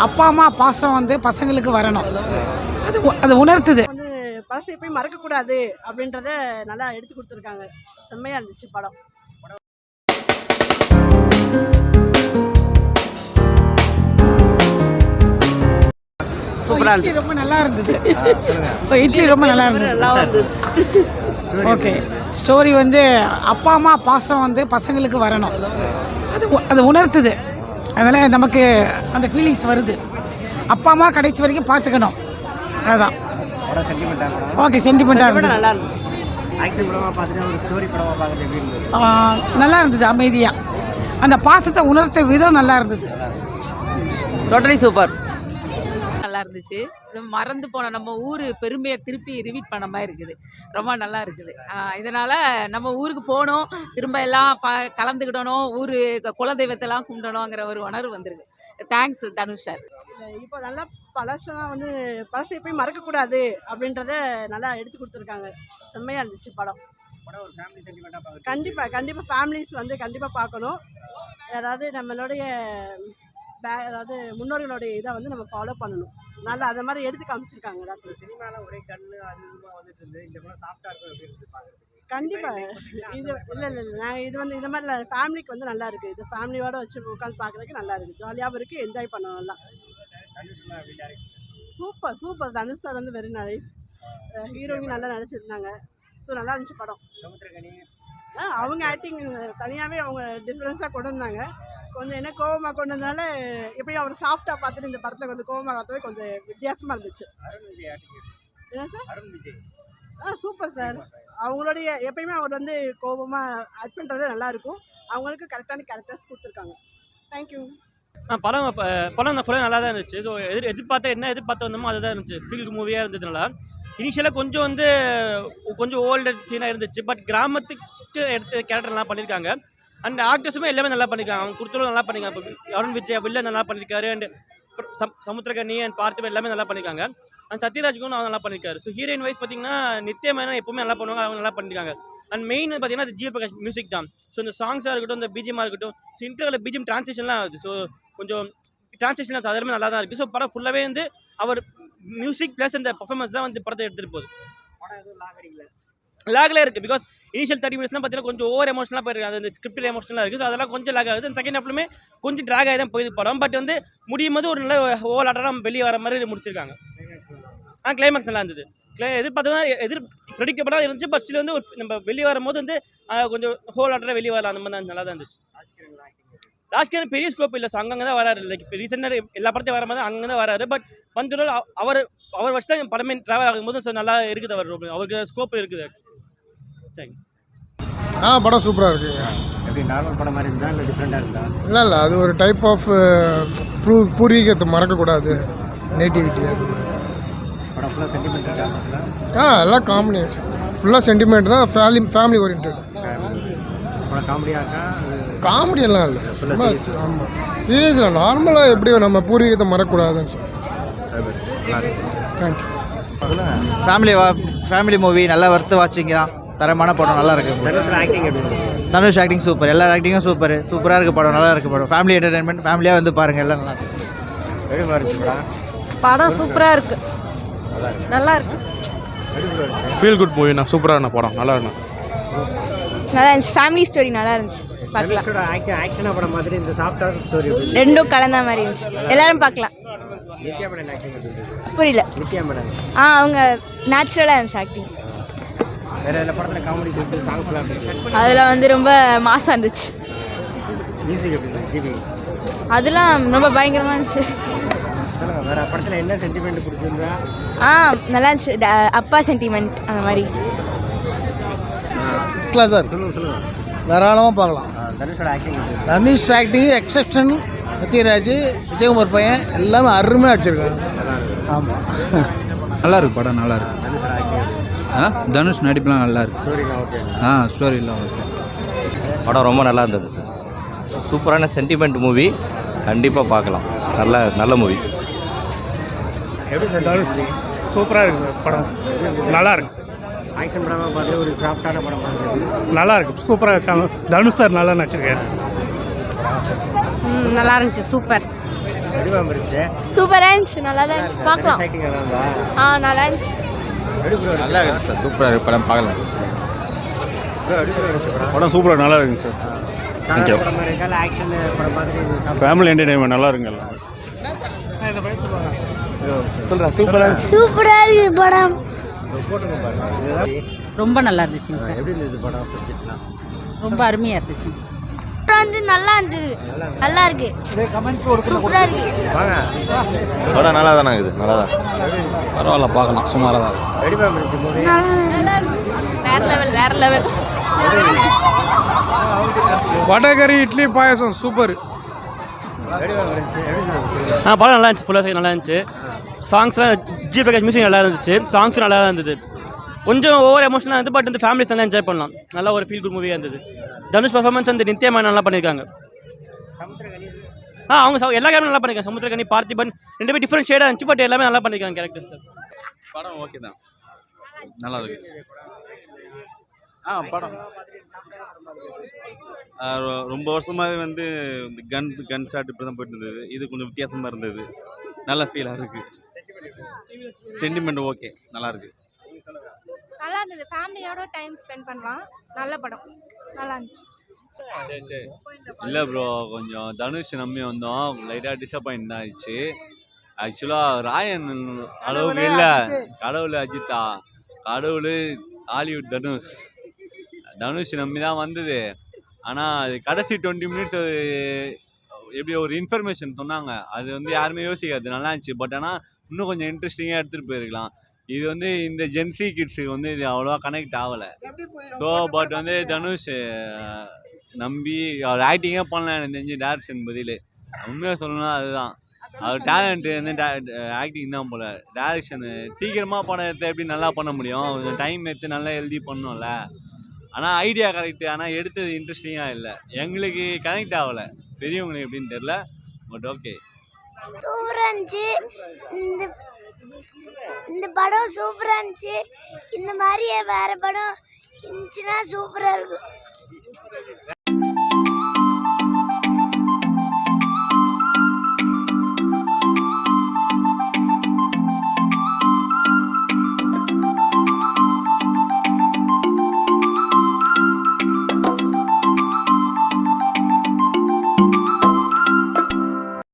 அப்பா அம்மா பாசம் வந்து பசங்களுக்கு வரணும். அது உணர்த்துது. பழசை போய் மறக்கக்கூடாது அப்படின்றத நல்லா எடுத்து கொடுத்துருக்காங்க. செம்மையாக இருந்துச்சு படம். இட்லி ரொம்ப நல்லா இருந்தது. இட்லி ரொம்ப நல்லா இருந்தது. ஓகே, ஸ்டோரி வந்து அப்பா அம்மா பாசம் வந்து பசங்களுக்கு வரணும். அது உணர்த்துது. அதனால் நமக்கு அந்த ஃபீலிங்ஸ் வருது. அப்பா அம்மா கடைசி வரைக்கும் பார்த்துக்கணும். அதுதான். ஓகே, சென்டிமெண்ட்டாக நல்லா இருந்துச்சு. நல்லா இருந்தது. அமைதியாக அந்த பாசத்தை உணர்த்த விதம் நல்லா இருந்தது. Totally super. நல்லா இருந்துச்சு. மறந்து போன நம்ம ஊர் பெருமையை திருப்பி ரிவீட் பண்ண மாதிரி இருக்குது. ரொம்ப நல்லா இருக்குது. இதனால் நம்ம ஊருக்கு போகணும், திரும்ப எல்லாம் கலந்துக்கிடணும், ஊர் குலதெய்வத்தெல்லாம் கும்பிடணுங்கிற ஒரு உணர்வு வந்துருக்கு. Thanks Dhanush sir. இப்போ நல்லா பழசெல்லாம் வந்து பழசை போய் மறக்கக்கூடாது அப்படின்றத நல்லா எடுத்து கொடுத்துருக்காங்க. செம்மையாக இருந்துச்சு படம். கண்டிப்பாக ஃபேமிலிஸ் வந்து கண்டிப்பாக பார்க்கணும். அதாவது நம்மளுடைய அதாவது முன்னோர்களுடைய இதை வந்து நம்ம ஃபாலோ பண்ணணும். நல்லா அதை மாதிரி எடுத்து காமிச்சிருக்காங்க. சினிமாவில் ஒரே கண்ணு அதிகமாக வந்துட்டு இருந்து இந்த படம் சாஃப்டாக இருக்கும். கண்டிப்பாக இது இல்லை நாங்கள் இது வந்து இந்த மாதிரி ஃபேமிலிக்கு வந்து நல்லா இருக்குது. இது ஃபேமிலியோட வச்சு உட்காந்து பார்க்குறதுக்கு நல்லா இருக்குது. ஜாலியாகவும் இருக்குது, என்ஜாய் பண்ணோம். நல்லா சூப்பர். தனுஷ் சார் வந்து வெரி நைஸ். ஹீரோயின் நல்லா நடிச்சிருந்தாங்க. ஸோ நல்லா இருந்துச்சு படம். அவங்க ஆக்டிங் தனியாகவே அவங்க டிஃப்ரென்ஸாக கொண்டு வந்தாங்க. கொஞ்சம் என்ன கோவமாக கொண்டு வந்தனால எப்படியும் அவர் சாஃப்டாக பார்த்துட்டு இந்த படத்தில் கொஞ்சம் கோவமாக பார்த்தது கொஞ்சம் வித்தியாசமாக இருந்துச்சு. என்ன சார்? Super sir. அவங்களுடைய எப்பயுமே அவர் வந்து கோபமாக ஆக்ட் பண்ணுறது நல்லாயிருக்கும். அவங்களுக்கு கரெக்டான கேரக்டர்ஸ் கொடுத்துருக்காங்க. தேங்க்யூ. படம் ஃபுல்லாக நல்லா தான் இருந்துச்சு. ஸோ எதிர்பார்த்து வந்தோமோ அதுதான் இருந்துச்சு. ஃபீல்டு மூவியாக இருந்ததுனால இனிஷியலாக கொஞ்சம் ஓல்டு சீனாக இருந்துச்சு. பட் கிராமத்துக்கு எடுத்த கேரக்டர்லாம் பண்ணியிருக்காங்க. அண்ட் ஆக்டர்ஸுமே எல்லாமே நல்லா பண்ணியிருக்காங்க. அவங்க கொடுத்தலும் நல்லா பண்ணியிருக்காங்க. இப்போ அருண் விஜய் வில்லன் நல்லா பண்ணியிருக்காரு. அண்ட் சமுத்திரகனி அண்ட் பார்த்திபன் எல்லாமே நல்லா பண்ணியிருக்காங்க. அண்ட் சத்யராஜ்க்கும் அவங்க நல்லா பண்ணியிருக்காரு. ஸோ ஹீரோயின் வைஸ் பார்த்தீங்கன்னா நித்யா மேனன் எப்பவுமே நல்லா பண்ணுவாங்க. அவங்க நல்லா பண்ணியிருக்காங்க. அண்ட் மெயின் பார்த்தீங்கன்னா அது ஜிஎபிரகாஷ் மியூசிக் தான். ஸோ இந்த சாங்ஸாக இருக்கட்டும், இந்த பிஜிஎம்மாக இருக்கட்டும், ஸோ இன்டர்வலில் பிஜிஎம் டிரான்ஸ்லேஷன்லாம் ஆகுது. ஸோ கொஞ்சம் டிரான்ஸ்லேஷன் அதெல்லாமே நல்லா தான் இருக்குது. ஸோ படம் ஃபுல்லாகவே வந்து அவர் மியூசிக் ப்ளஸ் அந்த பர்ஃபார்மன்ஸ் தான் வந்து படத்தை எடுத்துகிட்டு போகுது. லாகில் இருக்குது. பிகாஸ் இனிஷியல் 30 மினிட்ஸ்லாம் பார்த்தீங்கன்னா கொஞ்சம் ஓவர் எமோஷனலாக போயிருக்காங்க. அந்த ஸ்கிரிப்டில் எமோஷனலாக இருக்குது. ஸோ அதெல்லாம் கொஞ்சம் லாக் ஆகுது. செகண்ட் ஹாஃப்லுமே கொஞ்சம் ட்ராக் ஆகி தான் போகுது படம். பட் வந்து முடியும் போது ஒரு நல்ல ஓவர் ஆட்டம் வெளியே வர மாதிரி முடிச்சிருக்காங்க. கிளைமேக்ஸ் நல்லா இருந்தது. எதிர்பார்த்தோம்னா ப்ரெடிக்டபுளாக இருந்துச்சு. பட் ஸ்டில் வந்து ஒரு நம்ம வெளியே வரும்போது வந்து கொஞ்சம் ஹோல் ஆட்டராக வெளியே வரலாம். அந்த மாதிரி தான் நல்லா தான் இருந்துச்சு. லாஸ்ட் பெரிய ஸ்கோப் இல்லை. ஸோ அங்கங்கே தான் வராரு. லைக் ரீசெண்டாக எல்லா படத்தையும் வர மாதிரி அங்கே தான் வராரு. பட் வந்து அவர் வச்சு தான் படமே ட்ராவல் ஆகும்போது ஸோ நல்லா இருக்குது. அவருக்கு ஸ்கோப் இருக்குது. தேங்க்யூ. படம் சூப்பராக இருக்குங்க. எப்படி நார்மல் படம் மாதிரி இருந்தால் இல்லை டிஃப்ரெண்ட்டாக இருந்தா? இல்லை அது ஒரு டைப் ஆஃப் பூர்வீகத்தை மறக்கக்கூடாது, நேட்டிவிட்டி. அது படம் ஃபுல்லாக சென்டிமெண்ட்டாக எல்லாம் காம்பினேஷன் ஃபுல்லாக சென்டிமெண்ட் தான். Family orient. படம் காமெடியாக காமெடியெல்லாம் இல்லை. ஆமாம், சீரியஸில் நார்மலாக எப்படி நம்ம பூர்வீகத்தை மறக்கக்கூடாதுன்னு சொல்லி. தேங்க்யூ. ஃபேமிலி மூவி நல்லா வர்த்து வாட்சிங்க தான். தரமான படம், நல்லா இருக்கு. Dhanush acting super. எல்லா ஆக்டிங்கும் சூப்பராக இருக்குது படம். நல்லா இருக்குது படம். ஃபேமிலி என்டர்டைன்மெண்ட், ஃபேமிலியாக வந்து பாருங்கள். எல்லாம் நல்லா இருக்கு. படம் சூப்பராக இருக்குது. நல்லா இருக்கு. ஃபீல் குட் மூவிண்ணா. சூப்பரான படம். நல்லா இருந்துச்சு. ஃபேமிலி ஸ்டோரி நல்லா இருந்துச்சு. பார்க்கலாம். ஆக்ஷனாக படம் மாதிரி இந்த சாஃப்டாக ஸ்டோரி ரெண்டும் கலந்த மாதிரி இருந்துச்சு. எல்லாரும் பார்க்கலாம். நித்யா மேனன் ஆக்டிங் புரியல. நித்யா மேனன் அவங்க நேச்சுரலாக இருந்துச்சு ஆக்டிங். வேற எல்லா படத்தில் காமெடி சாங்ஸ்லாம் இருக்கு. அதில் வந்து ரொம்ப மாசாக இருந்துச்சு. மியூசிக் எப்படி? அதெல்லாம் ரொம்ப பயங்கரமாக இருந்துச்சு. சொல்லுங்கள், வேற படத்தில் என்ன சென்டிமெண்ட் பிடிச்சிருந்தா? நல்லா இருந்துச்சு. அப்பா சென்டிமெண்ட் அந்த மாதிரி. சார் சொல்லுங்கள். தாராளமாக பார்க்கலாம். Dhanush acting exception. சத்யராஜ், விஜயகுமார் பையன் எல்லாமே அருமையாக வச்சுருக்காங்க. ஆமாம், நல்லா இருக்கு படம். நல்லா இருக்கு. தனுஷ் நடிப்புலாம் நல்லா இருக்கு. ஸ்டோரிலாம் ஓகே. படம் ரொம்ப நல்லா இருந்தது சார். சூப்பரான சென்டிமெண்ட் மூவி. கண்டிப்பாக பார்க்கலாம். நல்ல மூவி. எப்படி சார் தனுஷ்? சூப்பராக இருக்குது படம். நல்லா இருக்கு. ஆக்ஷன் படமாக பார்த்து ஒரு சாஃப்டான படம் பார்த்து நல்லா இருக்கு. சூப்பராக இருக்காங்க. தனுஷ் சார் நல்லா நடிச்சிருக்காரு. நல்லா இருந்துச்சு. சூப்பர். எப்படி மேம் இருந்துச்சு? சூப்பராக இருந்துச்சு, நல்லா தான் இருந்துச்சு, பார்க்கலாம். ஆக்டிங் நல்லா இருந்தா? நல்லா இருந்துச்சு. எப்படி ப்ரோ நல்லா இருக்கு சார், சூப்பராக இருக்கு படம், பார்க்கலாம் சார். ப்ரோ எப்படி ப்ரோ இருந்துச்சு படம்? படம் சூப்பராக நல்லா இருக்குங்க சார். கலர் படம் மாதிரி இருக்கா இல்லை ஆக்ஷன் படம் பார்த்துட்டு ஃபேமிலி என்டர்டைன்மெண்ட் நல்லா இருக்குங்க எல்லாம். சொல்கிறேன் சூப்பராக இருக்கு. சூப்பராக இருக்குது படம். போட்டுங்க பாருங்க. ரொம்ப நல்லா இருந்துச்சுங்க சார், எப்படி இருந்தது படம் சப்ஜெக்ட்லாம்? ரொம்ப அருமையாக இருந்துச்சு. வந்து நல்லா இருந்தது, நல்லா இருக்கு, சூப்பராக இருக்கு. வாங்க. படம் நல்லா தானே இருக்குது, நல்லா தான். பரவாயில்ல, பார்க்கலாம், சுமாராக தான். எப்படி மேம் இருந்துச்சு மூவி? வேற லெவல். வடகறி இட்லி பாயசம் சூப்பர். எப்படி மேம் இருந்துச்சு? எப்படி இருந்துச்சு? படம் நல்லா இருந்துச்சு, ஃபுல்லாக நல்லா இருந்துச்சு. சாங்ஸ்லாம் ஜி பிரகாஷ் மியூசிக் நல்லா இருந்துச்சு, சாங்ஸும் நல்லா இருந்தது. கொஞ்சம் ஓவர் எமோஷனாக இருந்தது, பட் வந்து ஃபேமிலிஸ் நல்லா என்ஜாய் பண்ணலாம். நல்லா ஒரு ஃபீல் குட் மூவியாக இருந்தது. தனுஷ் பர்ஃபார்மன்ஸ் வந்து நித்யா மேன் நல்லா பண்ணியிருக்காங்க. அவங்க எல்லா கேரக்டரும் நல்லா பண்ணியிருக்காங்க. சமுத்திரகனி, பார்த்திபன் 2 பேரும் டிஃப்ரெண்ட் ஷேடாக இருந்துச்சு, பட் எல்லாமே நல்லா பண்ணியிருக்காங்க கேரக்டர்ஸ். படம் ஓகே தான், நல்லா இருக்கு. படம் ரொம்ப வருஷமாகவே வந்து இந்த கன் ஷாட் இப்படி தான் போயிட்டு இருந்தது. இது கொஞ்சம் வித்தியாசமாக இருந்தது, நல்ல ஃபீலாக இருக்குது. சென்டிமெண்ட் ஓகே, நல்லா இருக்கு. நல்லா இருந்தது, ஃபேமிலியோட டைம் ஸ்பெண்ட் பண்ணலாம். நல்ல படம், நல்லா இருந்துச்சு. சரி இல்லை ப்ரோ, கொஞ்சம் தனுஷ் நம்பி வந்தோம், லைட்டாக டிசப்பாயிண்ட் தான் ஆயிடுச்சு. ஆக்சுவலாக ராயன் அளவுக்கு இல்லை, கடவுள் அஜித்தா, கடவுள் ஹாலிவுட் தனுஷ் நம்பி தான் வந்தது. ஆனால் அது கடைசி 20 மினிட்ஸ் எப்படி ஒரு இன்ஃபர்மேஷன் சொன்னாங்க, அது வந்து யாருமே யோசிக்காது, நல்லா இருந்துச்சு. பட் ஆனால் இன்னும் கொஞ்சம் இன்ட்ரெஸ்டிங்காக எடுத்துகிட்டு போயிருக்கலாம். இது வந்து இந்த ஜென்சி கிட்ஸுக்கு வந்து இது அவ்வளோவா கனெக்ட் ஆகலை. ஸோ பட் வந்து தனுஷ் நம்பி அவர் ஆக்டிங்கே பண்ணலாம், எனக்கு தெரிஞ்சு டேரக்ஷன் பதில் உண்மையாக சொல்லணும்னா அதுதான். அவர் டேலண்ட் வந்து ஆக்டிங் தான் போல். டேரக்ஷனு சீக்கிரமாக படம் எடுத்து எப்படி நல்லா பண்ண முடியும், கொஞ்சம் டைம் எடுத்து நல்லா எழுதி பண்ணோம்ல. ஆனால் ஐடியா கரெக்டு, ஆனால் எடுத்தது இன்ட்ரெஸ்டிங்காக இல்லை, எங்களுக்கு கனெக்ட் ஆகலை. பெரியவங்களுக்கு எப்படின்னு தெரில, பட் ஓகே. சூப்பராக இருந்துச்சு. இந்த படம் சூப்பராக இருந்துச்சு. இந்த மாதிரியே வேறு படம் இருந்துச்சுன்னா சூப்பராக இருக்கும்.